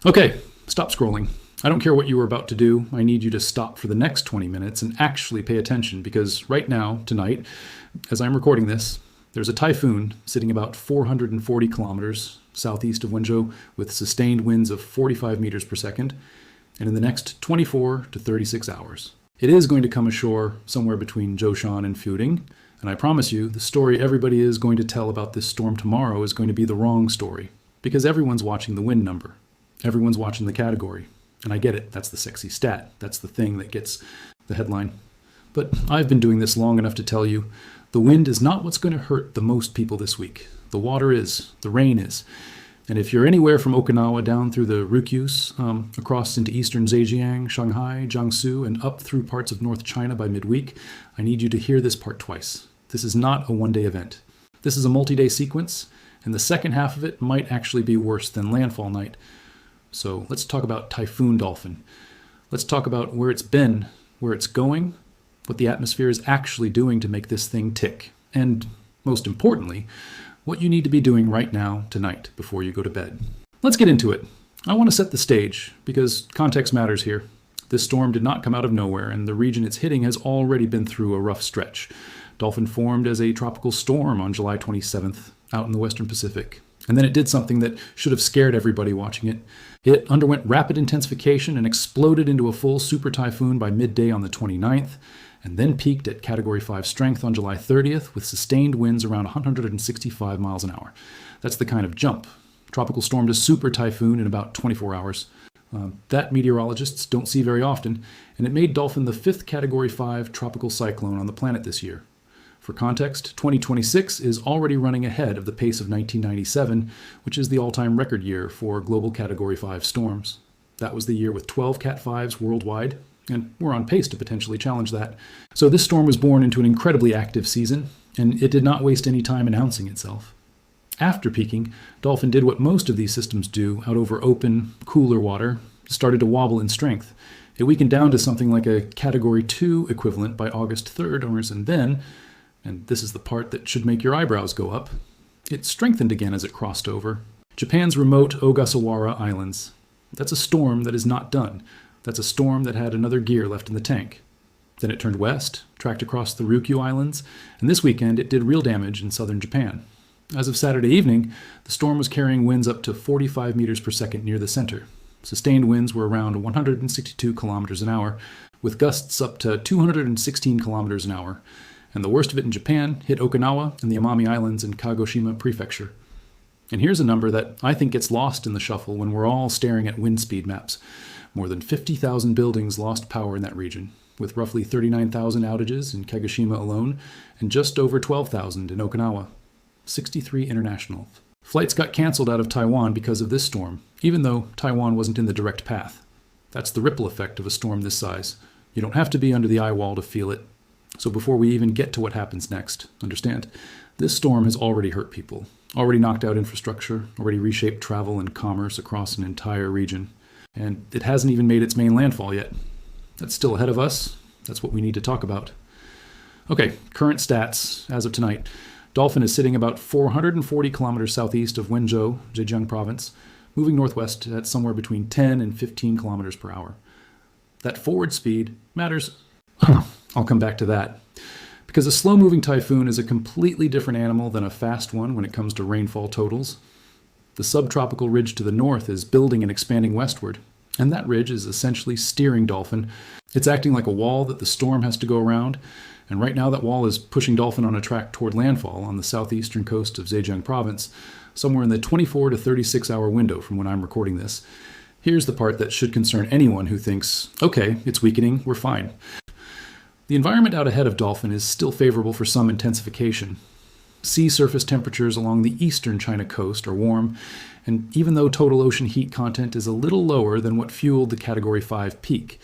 Okay, stop scrolling. I don't care what you were about to do. I need you to stop for the next 20 minutes and actually pay attention because right now, tonight, as I'm recording this, there's a typhoon sitting about 440 kilometers southeast of Wenzhou with sustained winds of 45 meters per second, and in the next 24 to 36 hours. It is going to come ashore somewhere between Zhejiang and Fujian, and I promise you, the story everybody is going to tell about this storm tomorrow is going to be the wrong story, because everyone's watching the wind number. Everyone's watching the category. And I get it, that's the sexy stat. That's the thing that gets the headline. But I've been doing this long enough to tell you, the wind is not what's going to hurt the most people this week. The water is, the rain is. And if you're anywhere from Okinawa down through the Ryukyus, across into eastern Zhejiang, Shanghai, Jiangsu, and up through parts of North China by midweek, I need you to hear this part twice. This is not a one-day event. This is a multi-day sequence, and the second half of it might actually be worse than landfall night. So let's talk about Typhoon Dolphin. Let's talk about where it's been, where it's going, what the atmosphere is actually doing to make this thing tick, and most importantly, what you need to be doing right now, tonight, before you go to bed. Let's get into it. I want to set the stage, because context matters here. This storm did not come out of nowhere, and the region it's hitting has already been through a rough stretch. Dolphin formed as a tropical storm on July 27th, out in the Western Pacific. And then it did something that should have scared everybody watching it. It underwent rapid intensification and exploded into a full super typhoon by midday on the 29th, and then peaked at Category 5 strength on July 30th with sustained winds around 165 miles an hour. That's the kind of jump. Tropical storm to super typhoon in about 24 hours. That meteorologists don't see very often, and it made Dolphin the 5th Category 5 tropical cyclone on the planet this year. For context, 2026 is already running ahead of the pace of 1997, which is the all-time record year for global Category 5 storms. That was the year with 12 Cat 5s worldwide, and we're on pace to potentially challenge that. So this storm was born into an incredibly active season, and it did not waste any time announcing itself. After peaking, Dolphin did what most of these systems do out over open, cooler water, started to wobble in strength. It weakened down to something like a Category 2 equivalent by August 3rd, and then, and this is the part that should make your eyebrows go up, it strengthened again as it crossed over Japan's remote Ogasawara Islands. That's a storm that is not done. That's a storm that had another gear left in the tank. Then it turned west, tracked across the Ryukyu Islands, and this weekend it did real damage in southern Japan. As of Saturday evening, the storm was carrying winds up to 45 meters per second near the center. Sustained winds were around 162 kilometers an hour, with gusts up to 216 kilometers an hour. And the worst of it in Japan hit Okinawa and the Amami Islands in Kagoshima Prefecture. And here's a number that I think gets lost in the shuffle when we're all staring at wind speed maps. More than 50,000 buildings lost power in that region, with roughly 39,000 outages in Kagoshima alone and just over 12,000 in Okinawa. 63 international. Flights got canceled out of Taiwan because of this storm, even though Taiwan wasn't in the direct path. That's the ripple effect of a storm this size. You don't have to be under the eye wall to feel it. So before we even get to what happens next, understand, this storm has already hurt people, already knocked out infrastructure, already reshaped travel and commerce across an entire region. And it hasn't even made its main landfall yet. That's still ahead of us. That's what we need to talk about. Okay, current stats as of tonight. Dolphin is sitting about 440 kilometers southeast of Wenzhou, Zhejiang province, moving northwest at somewhere between 10 and 15 kilometers per hour. That forward speed matters. I'll come back to that. Because a slow-moving typhoon is a completely different animal than a fast one when it comes to rainfall totals. The subtropical ridge to the north is building and expanding westward, and that ridge is essentially steering Dolphin. It's acting like a wall that the storm has to go around, and right now that wall is pushing Dolphin on a track toward landfall on the southeastern coast of Zhejiang province, somewhere in the 24 to 36 hour window from when I'm recording this. Here's the part that should concern anyone who thinks, okay, it's weakening, we're fine. The environment out ahead of Dolphin is still favorable for some intensification. Sea surface temperatures along the eastern China coast are warm, and even though total ocean heat content is a little lower than what fueled the Category 5 peak,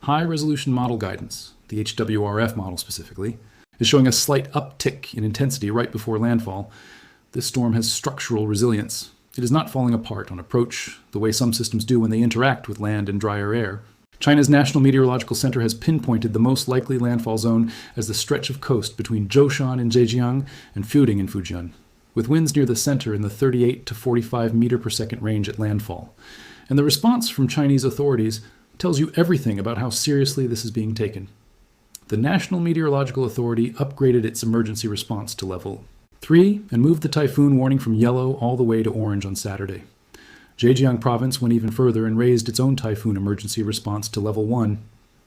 high-resolution model guidance, the HWRF model specifically, is showing a slight uptick in intensity right before landfall. This storm has structural resilience. It is not falling apart on approach the way some systems do when they interact with land and drier air. China's National Meteorological Center has pinpointed the most likely landfall zone as the stretch of coast between Zhoushan in Zhejiang and Fujian in Fujian, with winds near the center in the 38 to 45 meter per second range at landfall. And the response from Chinese authorities tells you everything about how seriously this is being taken. The National Meteorological Authority upgraded its emergency response to level 3 and moved the typhoon warning from yellow all the way to orange on Saturday. Zhejiang province went even further and raised its own typhoon emergency response to level 1.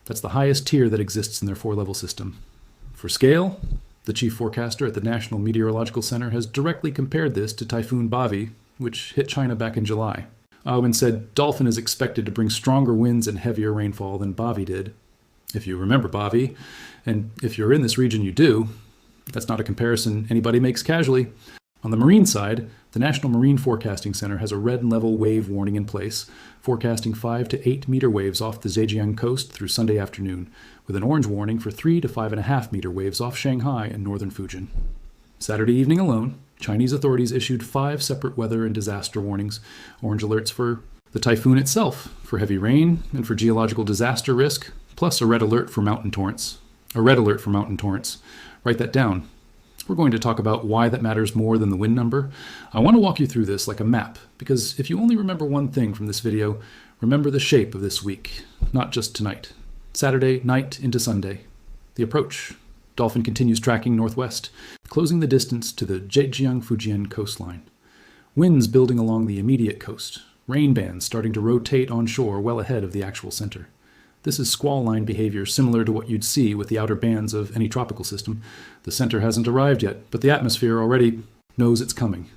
That's the highest tier that exists in their 4-level system. For scale, the chief forecaster at the National Meteorological Center has directly compared this to Typhoon Bavi, which hit China back in July. And said Dolphin is expected to bring stronger winds and heavier rainfall than Bavi did. If you remember Bavi, and if you're in this region you do, that's not a comparison anybody makes casually. On the marine side, the National Marine Forecasting Center has a red level wave warning in place, forecasting 5 to 8 meter waves off the Zhejiang coast through Sunday afternoon, with an orange warning for 3 to 5.5 meter waves off Shanghai and northern Fujian. Saturday evening alone, Chinese authorities issued 5 separate weather and disaster warnings, orange alerts for the typhoon itself, for heavy rain and for geological disaster risk, plus a red alert for mountain torrents. Write that down. We're going to talk about why that matters more than the wind number. I want to walk you through this like a map, because if you only remember one thing from this video, remember the shape of this week, not just tonight. Saturday night into Sunday. The approach. Dolphin continues tracking northwest, closing the distance to the Zhejiang Fujian coastline. Winds building along the immediate coast. Rain bands starting to rotate onshore well ahead of the actual center. This is squall line behavior similar to what you'd see with the outer bands of any tropical system. The center hasn't arrived yet, but the atmosphere already knows it's coming.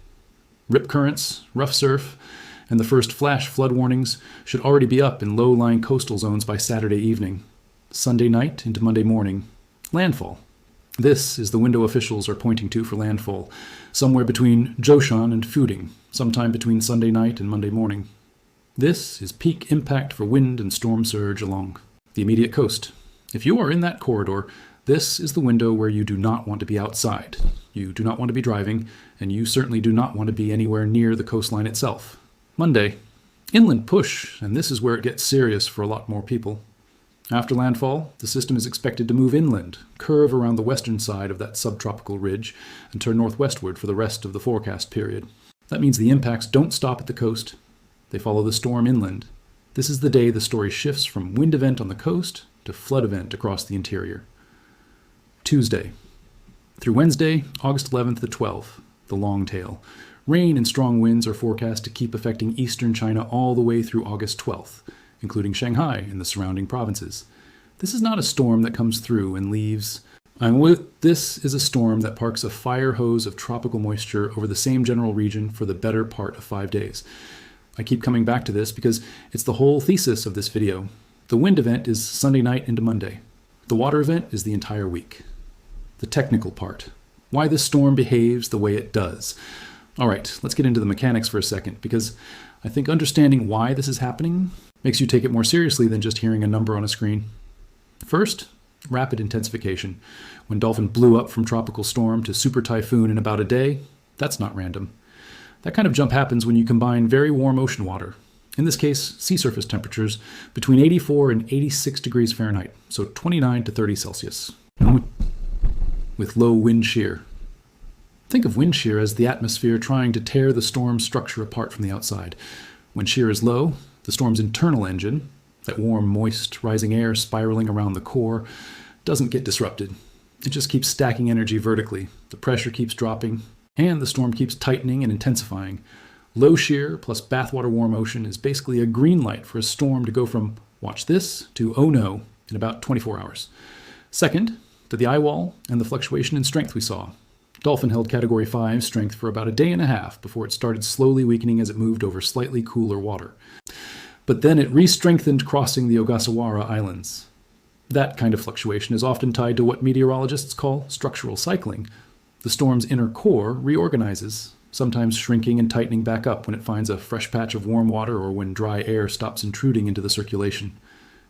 Rip currents, rough surf, and the first flash flood warnings should already be up in low-lying coastal zones by Saturday evening. Sunday night into Monday morning. Landfall. This is the window officials are pointing to for landfall, somewhere between Zhoushan and Fuding, sometime between Sunday night and Monday morning. This is peak impact for wind and storm surge along the immediate coast. If you are in that corridor, this is the window where you do not want to be outside. You do not want to be driving, and you certainly do not want to be anywhere near the coastline itself. Monday, inland push, and this is where it gets serious for a lot more people. After landfall, the system is expected to move inland, curve around the western side of that subtropical ridge, and turn northwestward for the rest of the forecast period. That means the impacts don't stop at the coast. They follow the storm inland. This is the day the story shifts from wind event on the coast to flood event across the interior. Tuesday. Through Wednesday, August 11th to 12th, the long tail. Rain and strong winds are forecast to keep affecting eastern China all the way through August 12th, including Shanghai and the surrounding provinces. This is not a storm that comes through and leaves. This is a storm that parks a fire hose of tropical moisture over the same general region for the better part of 5 days. I keep coming back to this because it's the whole thesis of this video. The wind event is Sunday night into Monday. The water event is the entire week. The technical part. Why this storm behaves the way it does. All right, let's get into the mechanics for a second, because I think understanding why this is happening makes you take it more seriously than just hearing a number on a screen. First, rapid intensification. When Dolphin blew up from tropical storm to super typhoon in about a day, that's not random. That kind of jump happens when you combine very warm ocean water, in this case sea surface temperatures, between 84 and 86 degrees Fahrenheit, so 29 to 30 Celsius, with low wind shear. Think of wind shear as the atmosphere trying to tear the storm's structure apart from the outside. When shear is low, the storm's internal engine, that warm, moist, rising air spiraling around the core, doesn't get disrupted. It just keeps stacking energy vertically. The pressure keeps dropping, and the storm keeps tightening and intensifying. Low shear plus bathwater warm ocean is basically a green light for a storm to go from watch this to oh no in about 24 hours. Second, to the eye wall and the fluctuation in strength we saw. Dolphin held Category 5 strength for about a day and a half before it started slowly weakening as it moved over slightly cooler water. But then it re-strengthened crossing the Ogasawara Islands. That kind of fluctuation is often tied to what meteorologists call structural cycling. The storm's inner core reorganizes, sometimes shrinking and tightening back up when it finds a fresh patch of warm water or when dry air stops intruding into the circulation.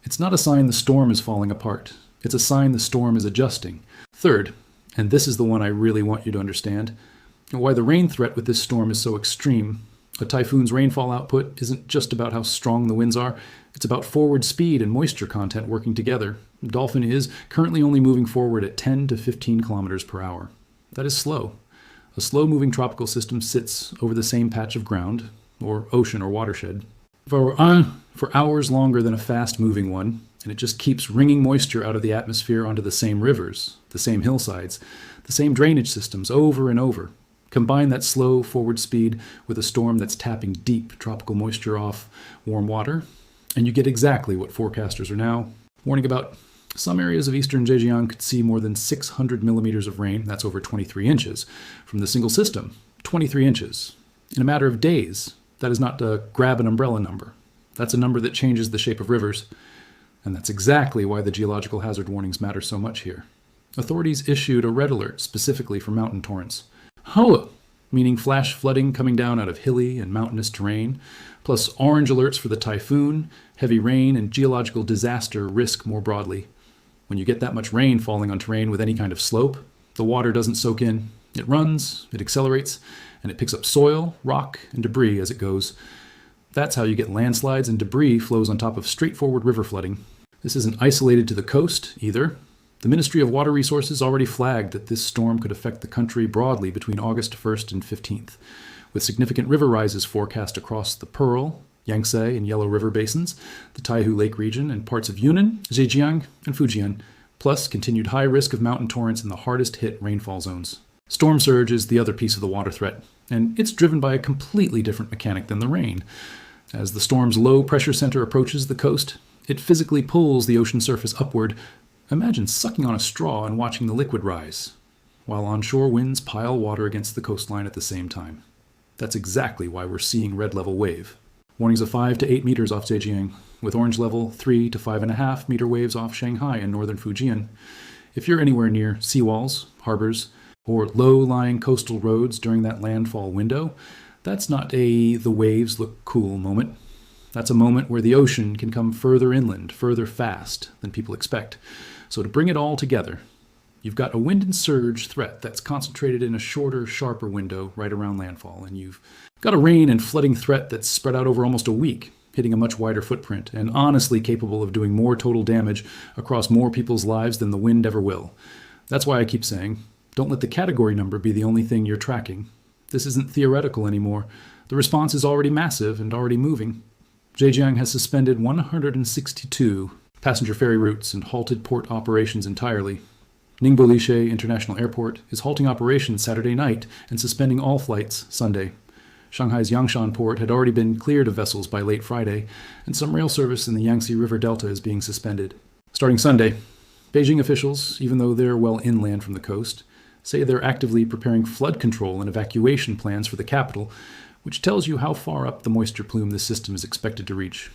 It's not a sign the storm is falling apart. It's a sign the storm is adjusting. Third, and this is the one I really want you to understand, why the rain threat with this storm is so extreme. A typhoon's rainfall output isn't just about how strong the winds are, it's about forward speed and moisture content working together. Dolphin is currently only moving forward at 10 to 15 kilometers per hour. That is slow. A slow-moving tropical system sits over the same patch of ground, or ocean or watershed, for hours longer than a fast-moving one, and it just keeps wringing moisture out of the atmosphere onto the same rivers, the same hillsides, the same drainage systems over and over. Combine that slow forward speed with a storm that's tapping deep tropical moisture off warm water, and you get exactly what forecasters are now warning about. Some areas of eastern Zhejiang could see more than 600 millimeters of rain, that's over 23 inches, from the single system. 23 inches. In a matter of days. That is not a grab an umbrella number. That's a number that changes the shape of rivers. And that's exactly why the geological hazard warnings matter so much here. Authorities issued a red alert specifically for mountain torrents. Hoa, meaning flash flooding coming down out of hilly and mountainous terrain, plus orange alerts for the typhoon, heavy rain, and geological disaster risk more broadly. When you get that much rain falling on terrain with any kind of slope, the water doesn't soak in. It runs, it accelerates, and it picks up soil, rock, and debris as it goes. That's how you get landslides and debris flows on top of straightforward river flooding. This isn't isolated to the coast, either. The Ministry of Water Resources already flagged that this storm could affect the country broadly between August 1st and 15th, with significant river rises forecast across the Pearl, Yangtze, and Yellow River basins, the Taizhou Lake region, and parts of Yunnan, Zhejiang, and Fujian, plus continued high risk of mountain torrents in the hardest-hit rainfall zones. Storm surge is the other piece of the water threat, and it's driven by a completely different mechanic than the rain. As the storm's low-pressure center approaches the coast, it physically pulls the ocean surface upward. Imagine sucking on a straw and watching the liquid rise, while onshore winds pile water against the coastline at the same time. That's exactly why we're seeing red level wave. Warnings of 5 to 8 meters off Zhejiang, with orange level 3 to 5.5 meter waves off Shanghai and northern Fujian. If you're anywhere near seawalls, harbors, or low-lying coastal roads during that landfall window, that's not a the waves look cool moment. That's a moment where the ocean can come further inland, further fast than people expect. So to bring it all together, you've got a wind and surge threat that's concentrated in a shorter, sharper window right around landfall, and you've got a rain and flooding threat that's spread out over almost a week, hitting a much wider footprint, and honestly capable of doing more total damage across more people's lives than the wind ever will. That's why I keep saying, don't let the category number be the only thing you're tracking. This isn't theoretical anymore. The response is already massive and already moving. Zhejiang has suspended 162 passenger ferry routes and halted port operations entirely. Ningbo-Lishe International Airport is halting operations Saturday night and suspending all flights Sunday. Shanghai's Yangshan port had already been cleared of vessels by late Friday, and some rail service in the Yangtze River Delta is being suspended. Starting Sunday, Beijing officials, even though they're well inland from the coast, say they're actively preparing flood control and evacuation plans for the capital, which tells you how far up the moisture plume this system is expected to reach.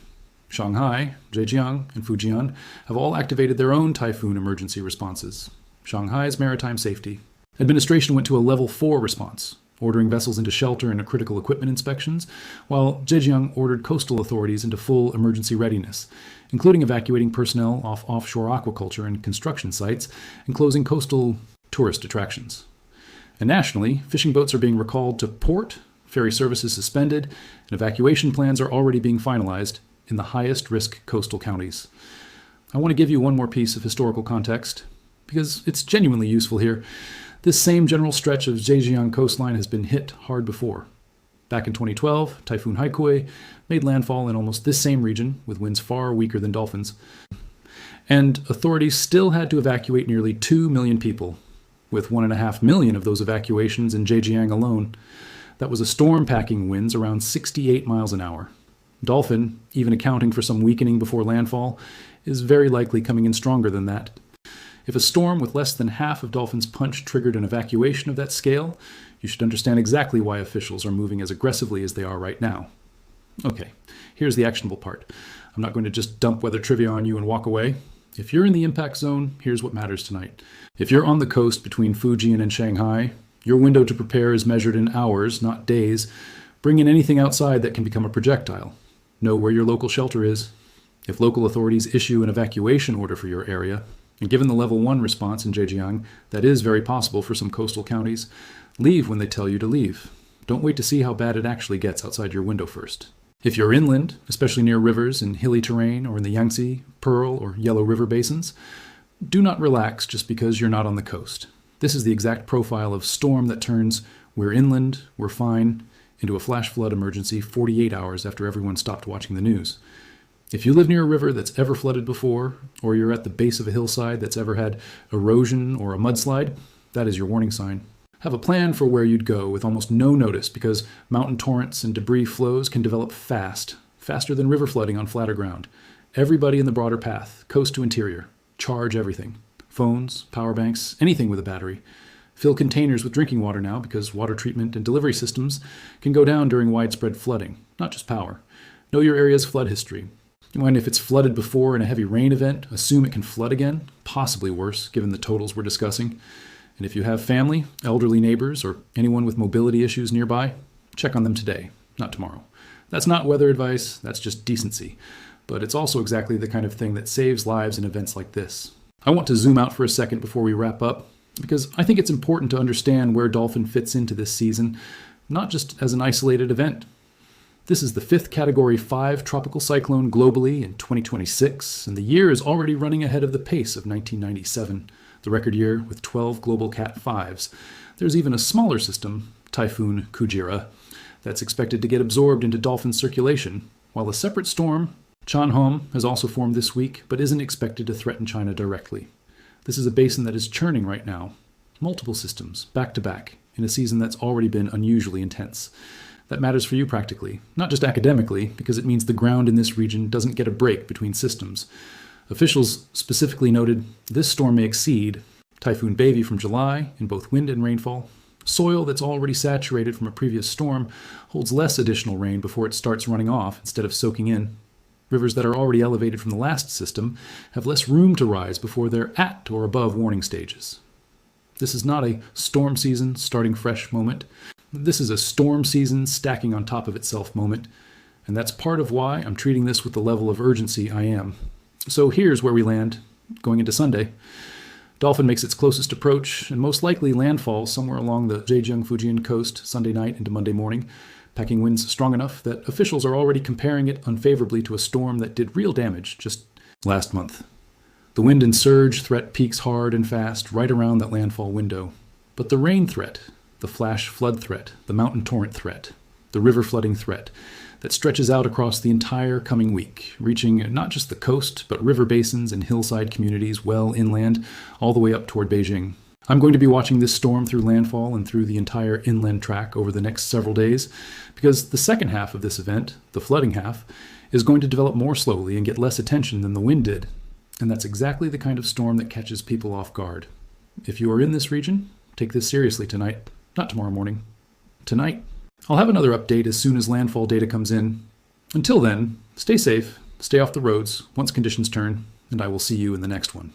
Shanghai, Zhejiang, and Fujian have all activated their own typhoon emergency responses. Shanghai's maritime safety administration went to a level 4 response, ordering vessels into shelter and critical equipment inspections, while Zhejiang ordered coastal authorities into full emergency readiness, including evacuating personnel off offshore aquaculture and construction sites and closing coastal tourist attractions. And nationally, fishing boats are being recalled to port, ferry services suspended, and evacuation plans are already being finalized in the highest risk coastal counties. I want to give you one more piece of historical context, because it's genuinely useful here. This same general stretch of Zhejiang coastline has been hit hard before. Back in 2012, Typhoon Haikui made landfall in almost this same region, with winds far weaker than dolphins. And authorities still had to evacuate nearly 2 million people, with 1.5 million of those evacuations in Zhejiang alone. That was a storm packing winds around 68 miles an hour. Dolphin, even accounting for some weakening before landfall, is very likely coming in stronger than that. If a storm with less than half of Dolphin's punch triggered an evacuation of that scale, you should understand exactly why officials are moving as aggressively as they are right now. Okay, here's the actionable part. I'm not going to just dump weather trivia on you and walk away. If you're in the impact zone, here's what matters tonight. If you're on the coast between Fujian and Shanghai, your window to prepare is measured in hours, not days. Bring in anything outside that can become a projectile. Know where your local shelter is. If local authorities issue an evacuation order for your area, and given the level 1 response in Zhejiang, that is very possible for some coastal counties, leave when they tell you to leave. Don't wait to see how bad it actually gets outside your window first. If you're inland, especially near rivers in hilly terrain or in the Yangtze, Pearl, or Yellow River basins, do not relax just because you're not on the coast. This is the exact profile of storm that turns "we're inland, we're fine" into a flash flood emergency 48 hours after everyone stopped watching the news. If you live near a river that's ever flooded before, or you're at the base of a hillside that's ever had erosion or a mudslide, that is your warning sign. Have a plan for where you'd go with almost no notice, because mountain torrents and debris flows can develop fast, faster than river flooding on flatter ground. Everybody in the broader path, coast to interior, charge everything. Phones, power banks, anything with a battery. Fill containers with drinking water now, because water treatment and delivery systems can go down during widespread flooding, not just power. Know your area's flood history. And if it's flooded before in a heavy rain event, assume it can flood again, possibly worse, given the totals we're discussing. And if you have family, elderly neighbors, or anyone with mobility issues nearby, check on them today, not tomorrow. That's not weather advice, that's just decency. But it's also exactly the kind of thing that saves lives in events like this. I want to zoom out for a second before we wrap up, because I think it's important to understand where Dolphin fits into this season, not just as an isolated event. This is the 5th Category 5 tropical cyclone globally in 2026, and the year is already running ahead of the pace of 1997, the record year with 12 global Cat 5s. There's even a smaller system, Typhoon Kujira, that's expected to get absorbed into Dolphin circulation, while a separate storm, Chanhom, has also formed this week, but isn't expected to threaten China directly. This is a basin that is churning right now, multiple systems, back to back, in a season that's already been unusually intense. That matters for you practically, not just academically, because it means the ground in this region doesn't get a break between systems. Officials specifically noted this storm may exceed Typhoon Baby from July in both wind and rainfall. Soil that's already saturated from a previous storm holds less additional rain before it starts running off instead of soaking in. Rivers that are already elevated from the last system have less room to rise before they're at or above warning stages. This is not a storm season starting fresh moment. This is a storm season stacking on top of itself moment, and that's part of why I'm treating this with the level of urgency I am. So here's where we land, going into Sunday. Dolphin makes its closest approach, and most likely landfall somewhere along the Zhejiang Fujian coast Sunday night into Monday morning, packing winds strong enough that officials are already comparing it unfavorably to a storm that did real damage just last month. The wind and surge threat peaks hard and fast right around that landfall window. But the rain threat, the flash flood threat, the mountain torrent threat, the river flooding threat, that stretches out across the entire coming week, reaching not just the coast, but river basins and hillside communities well inland, all the way up toward Beijing. I'm going to be watching this storm through landfall and through the entire inland track over the next several days, because the second half of this event, the flooding half, is going to develop more slowly and get less attention than the wind did. And that's exactly the kind of storm that catches people off guard. If you are in this region, take this seriously tonight, not tomorrow morning. Tonight. I'll have another update as soon as landfall data comes in. Until then, stay safe, stay off the roads once conditions turn, and I will see you in the next one.